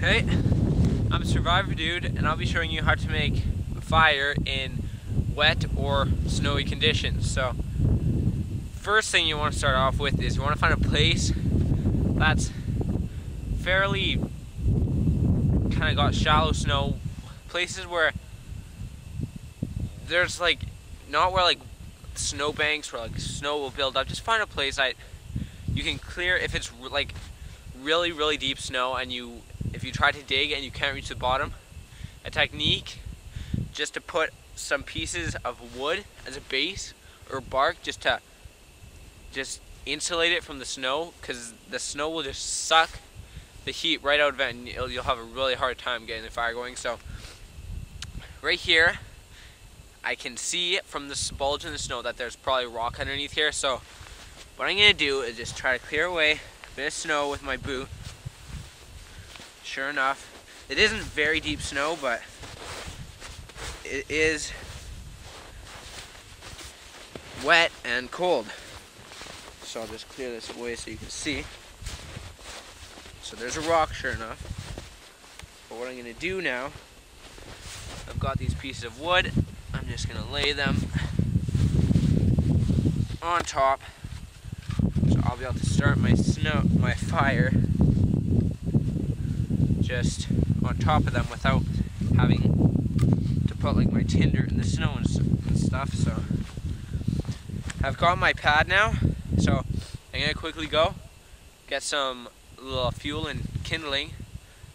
Hey, I'm SurvivorDude, and I'll be showing you how to make a fire in wet or snowy conditions. So, first thing you want to start off with is you want to find a place that's fairly kind of got shallow snow, places where there's like not where like snowbanks where like snow will build up. Just find a place that you can clear if it's like really deep snow and if you try to dig and you can't reach the bottom. A technique just to put some pieces of wood as a base or bark just to insulate it from the snow, because the snow will just suck the heat right out of it and you'll have a really hard time getting the fire going. So right here I can see from this bulge in the snow that there's probably rock underneath here. So what I'm going to do is just try to clear away a bit of snow with my boot. Sure enough, it isn't very deep snow, but it is wet and cold. So I'll just clear this away so you can see. So there's a rock, sure enough. But what I'm going to do now, I've got these pieces of wood. I'm just going to lay them on top. So I'll be able to start my fire just on top of them without having to put like my tinder in the snow and stuff. So I've got my pad now, so I'm gonna quickly go get some little fuel and kindling,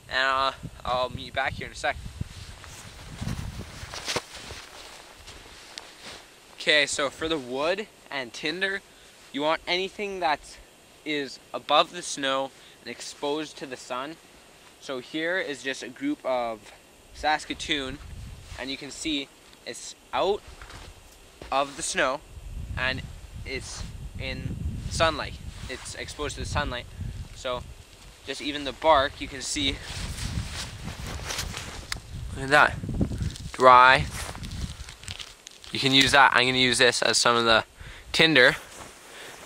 and I'll meet you back here in a sec. Okay, so for the wood and tinder, you want anything that is above the snow and exposed to the sun. So here is just a group of Saskatoon, and you can see it's out of the snow and it's in sunlight. It's exposed to the sunlight. So just even the bark, you can see, look at that, dry. You can use that. I'm going to use this as some of the tinder,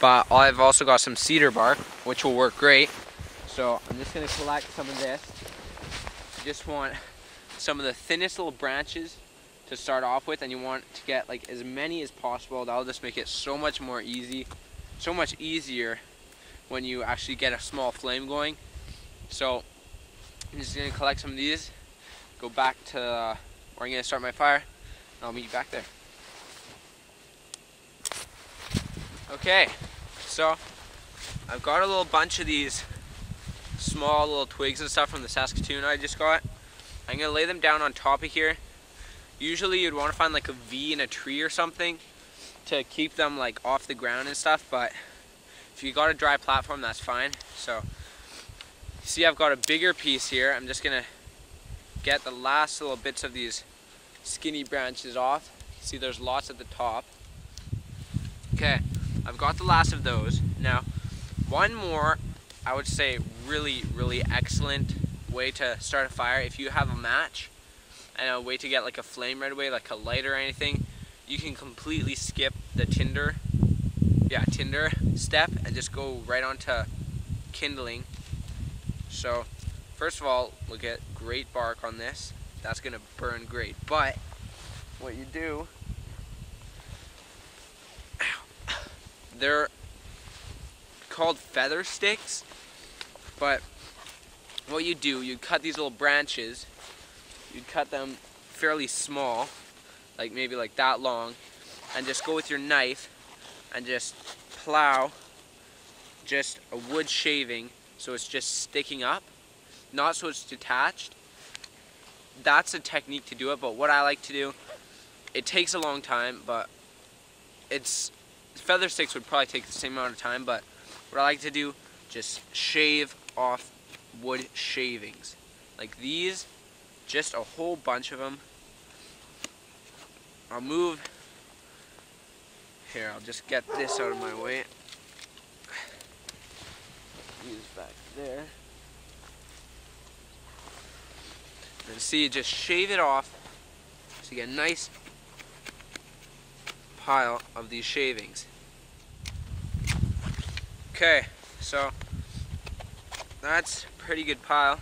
but I've also got some cedar bark, which will work great. So I'm just going to collect some of this. You just want some of the thinnest little branches to start off with, and you want to get like as many as possible. That'll just make it so much easier when you actually get a small flame going. So I'm just going to collect some of these, go back to where I'm going to start my fire, and I'll meet you back there. Okay, so I've got a little bunch of these small little twigs and stuff from the Saskatoon I just got. I'm going to lay them down on top of here. Usually you'd want to find like a V in a tree or something to keep them like off the ground and stuff, but if you got a dry platform, that's fine. So see, I've got a bigger piece here. I'm just going to get the last little bits of these skinny branches off. See, there's lots at the top. Okay, I've got the last of those. Now, one more, I would say, really excellent way to start a fire. If you have a match and a way to get like a flame right away, like a lighter or anything, you can completely skip the tinder step and just go right onto kindling. So first of all, we'll get great bark on this. That's gonna burn great. But what you do, they're called feather sticks, but what you do, you cut these little branches, you cut them fairly small, like maybe like that long, and just go with your knife and just plow just a wood shaving so it's just sticking up, not so it's detached. That's a technique to do it, but what I like to do, it takes a long time, but feather sticks would probably take the same amount of time, but what I like to do, just shave off wood shavings. Like these, just a whole bunch of them. I'll move, here, I'll just get this out of my way. Use back there. And see, just shave it off so you get a nice pile of these shavings. Okay, so that's a pretty good pile.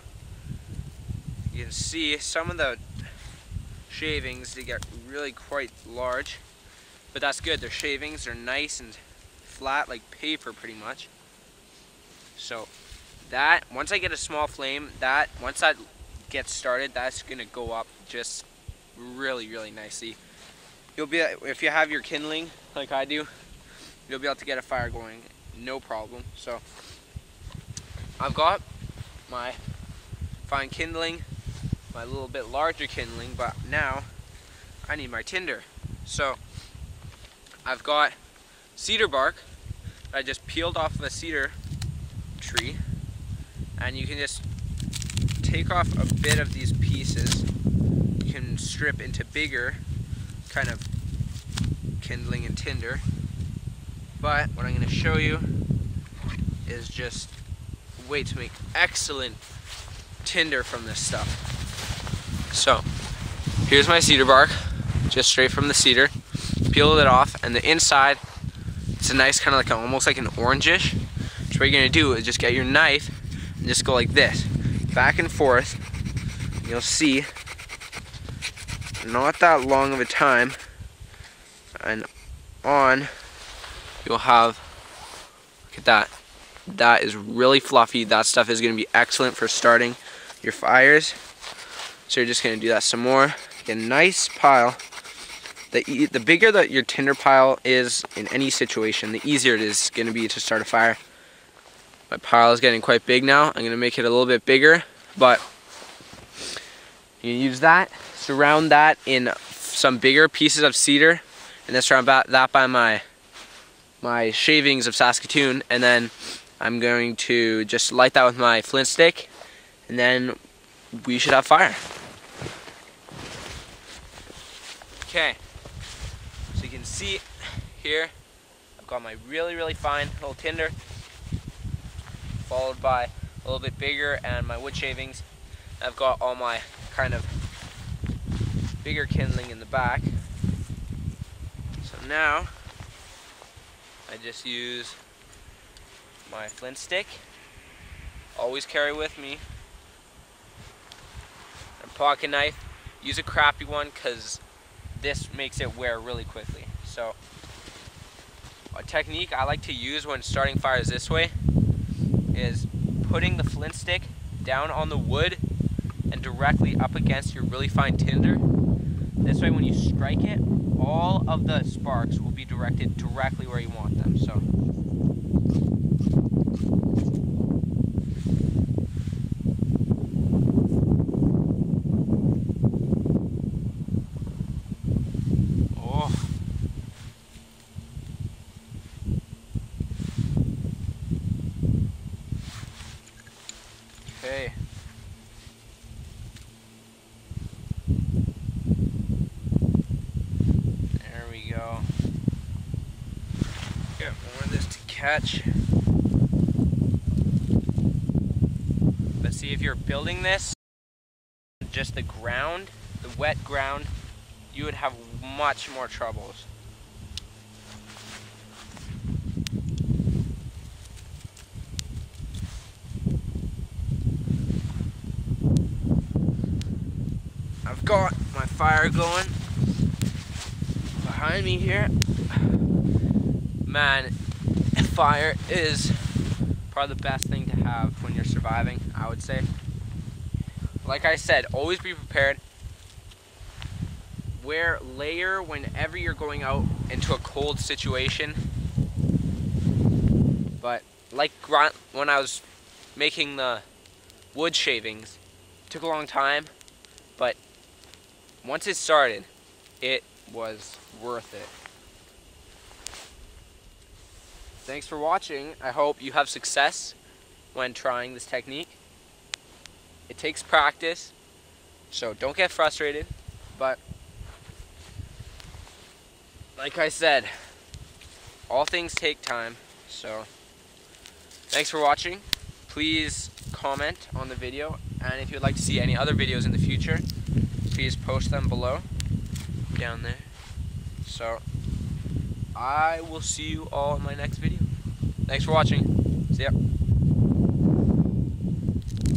you can see some of the shavings, they get really quite large, but that's good. They're shavings, they're nice and flat like paper pretty much. So that, once I get a small flame, once that gets started, that's gonna go up just really, really nicely. You'll be, if you have your kindling like I do, you'll be able to get a fire going, no problem. So I've got my fine kindling, my little bit larger kindling, but now I need my tinder. So I've got cedar bark that I just peeled off of a cedar tree, and you can just take off a bit of these pieces. You can strip into bigger kind of kindling and tinder, but what I'm going to show you is just a way to make excellent tinder from this stuff. So here's my cedar bark, just straight from the cedar. Peeled it off, and the inside, it's a nice kind of like almost like an orangish. So what you're gonna do is just get your knife and just go like this, back and forth. You'll see, not that long of a time, and on, you'll have, look at that. That is really fluffy. That stuff is gonna be excellent for starting your fires. So you're just gonna do that some more. Get a nice pile. The bigger that your tinder pile is in any situation, the easier it is gonna be to start a fire. My pile is getting quite big now. I'm gonna make it a little bit bigger, but you can use that, surround that in some bigger pieces of cedar, and then surround that by my shavings of Saskatoon, and then I'm going to just light that with my flint stick, and then we should have fire. Okay, so you can see here, I've got my really, really fine little tinder, followed by a little bit bigger and my wood shavings. I've got all my kind of bigger kindling in the back. So now, I just use my flint stick, always carry with me, and pocket knife. Use a crappy one because this makes it wear really quickly. So a technique I like to use when starting fires this way is putting the flint stick down on the wood and directly up against your really fine tinder. This way when you strike it, all of the sparks will be directed directly where you want them. So okay. There we go. Get more of this to catch. But see, if you're building this, just the ground, the wet ground, you would have much more troubles. I've got my fire going behind me here. Man, fire is probably the best thing to have when you're surviving, I would say. Like I said, always be prepared. Wear layer whenever you're going out into a cold situation. But like when I was making the wood shavings, it took a long time, but once it started, it was worth it. Thanks for watching. I hope you have success when trying this technique. It takes practice, so don't get frustrated. But like I said, all things take time. So thanks for watching. Please comment on the video, and if you'd like to see any other videos in the future, please post them below, down there. So I will see you all in my next video. Thanks for watching. See ya.